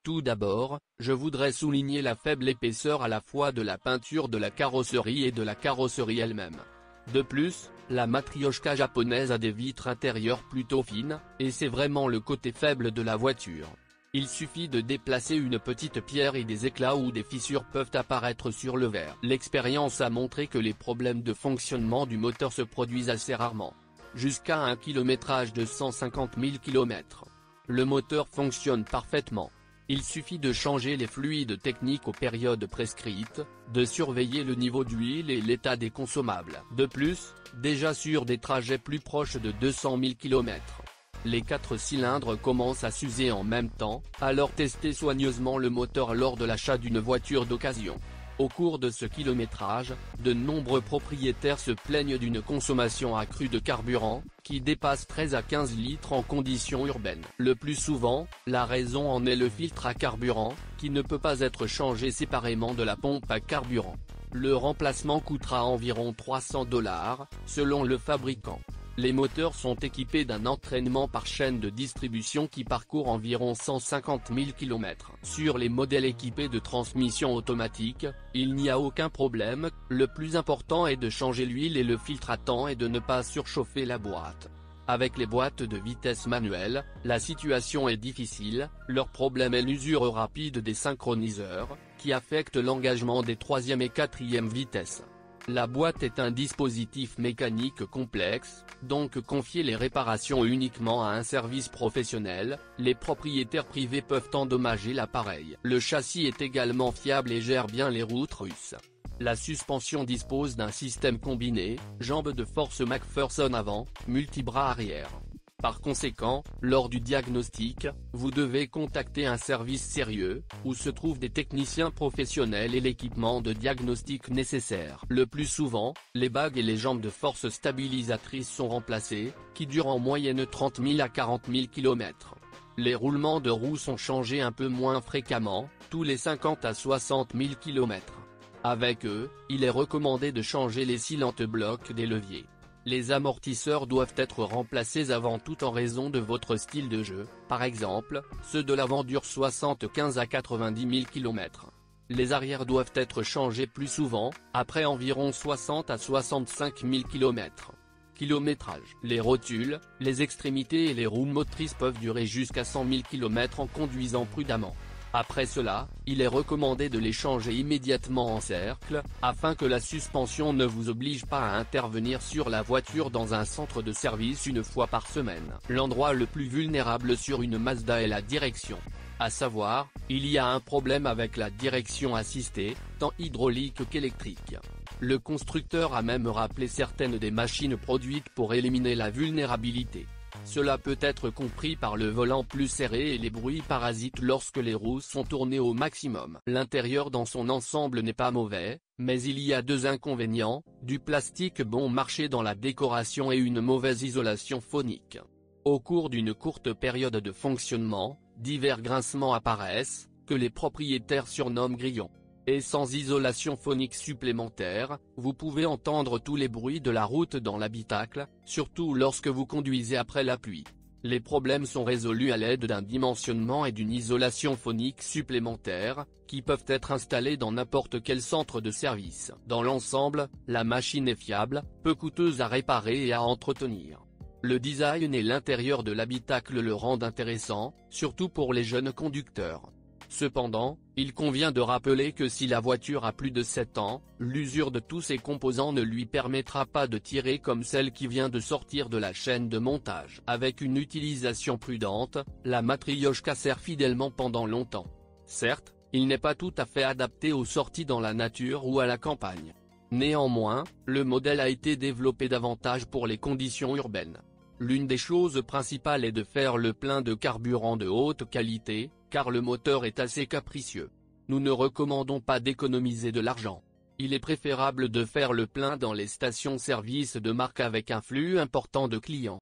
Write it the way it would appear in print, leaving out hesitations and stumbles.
Tout d'abord, je voudrais souligner la faible épaisseur à la fois de la peinture de la carrosserie et de la carrosserie elle-même. De plus, la matrioshka japonaise a des vitres intérieures plutôt fines, et c'est vraiment le côté faible de la voiture. Il suffit de déplacer une petite pierre et des éclats ou des fissures peuvent apparaître sur le verre. L'expérience a montré que les problèmes de fonctionnement du moteur se produisent assez rarement. Jusqu'à un kilométrage de 150 000 km. Le moteur fonctionne parfaitement. Il suffit de changer les fluides techniques aux périodes prescrites, de surveiller le niveau d'huile et l'état des consommables. De plus, déjà sur des trajets plus proches de 200 000 km. Les 4 cylindres commencent à s'user en même temps, alors testez soigneusement le moteur lors de l'achat d'une voiture d'occasion. Au cours de ce kilométrage, de nombreux propriétaires se plaignent d'une consommation accrue de carburant, qui dépasse 13 à 15 litres en conditions urbaines. Le plus souvent, la raison en est le filtre à carburant, qui ne peut pas être changé séparément de la pompe à carburant. Le remplacement coûtera environ 300 $, selon le fabricant. Les moteurs sont équipés d'un entraînement par chaîne de distribution qui parcourt environ 150 000 km. Sur les modèles équipés de transmission automatique, il n'y a aucun problème, le plus important est de changer l'huile et le filtre à temps et de ne pas surchauffer la boîte. Avec les boîtes de vitesse manuelles, la situation est difficile, leur problème est l'usure rapide des synchroniseurs, qui affecte l'engagement des 3e et 4e vitesses. La boîte est un dispositif mécanique complexe, donc confier les réparations uniquement à un service professionnel, les propriétaires privés peuvent endommager l'appareil. Le châssis est également fiable et gère bien les routes russes. La suspension dispose d'un système combiné, jambes de force McPherson avant, multibras arrière. Par conséquent, lors du diagnostic, vous devez contacter un service sérieux, où se trouvent des techniciens professionnels et l'équipement de diagnostic nécessaire. Le plus souvent, les bagues et les jambes de force stabilisatrices sont remplacées, qui durent en moyenne 30 000 à 40 000 km. Les roulements de roues sont changés un peu moins fréquemment, tous les 50 à 60 000 km. Avec eux, il est recommandé de changer les cylindres blocs des leviers. Les amortisseurs doivent être remplacés avant tout en raison de votre style de jeu, par exemple, ceux de l'avant durent 75 à 90 000 km. Les arrières doivent être changés plus souvent, après environ 60 à 65 000 km. Kilométrage. Les rotules, les extrémités et les roues motrices peuvent durer jusqu'à 100 000 km en conduisant prudemment. Après cela, il est recommandé de les changer immédiatement en cercle, afin que la suspension ne vous oblige pas à intervenir sur la voiture dans un centre de service une fois par semaine. L'endroit le plus vulnérable sur une Mazda est la direction. À savoir, il y a un problème avec la direction assistée, tant hydraulique qu'électrique. Le constructeur a même rappelé certaines des machines produites pour éliminer la vulnérabilité. Cela peut être compris par le volant plus serré et les bruits parasites lorsque les roues sont tournées au maximum. L'intérieur dans son ensemble n'est pas mauvais, mais il y a 2 inconvénients, du plastique bon marché dans la décoration et une mauvaise isolation phonique. Au cours d'une courte période de fonctionnement, divers grincements apparaissent, que les propriétaires surnomment grillons. Et sans isolation phonique supplémentaire, vous pouvez entendre tous les bruits de la route dans l'habitacle, surtout lorsque vous conduisez après la pluie. Les problèmes sont résolus à l'aide d'un dimensionnement et d'une isolation phonique supplémentaire, qui peuvent être installés dans n'importe quel centre de service. Dans l'ensemble, la machine est fiable, peu coûteuse à réparer et à entretenir. Le design et l'intérieur de l'habitacle le rendent intéressant, surtout pour les jeunes conducteurs. Cependant, il convient de rappeler que si la voiture a plus de 7 ans, l'usure de tous ses composants ne lui permettra pas de tirer comme celle qui vient de sortir de la chaîne de montage. Avec une utilisation prudente, la matrioshka sert fidèlement pendant longtemps. Certes, il n'est pas tout à fait adapté aux sorties dans la nature ou à la campagne. Néanmoins, le modèle a été développé davantage pour les conditions urbaines. L'une des choses principales est de faire le plein de carburant de haute qualité, car le moteur est assez capricieux. Nous ne recommandons pas d'économiser de l'argent. Il est préférable de faire le plein dans les stations-service de marque avec un flux important de clients.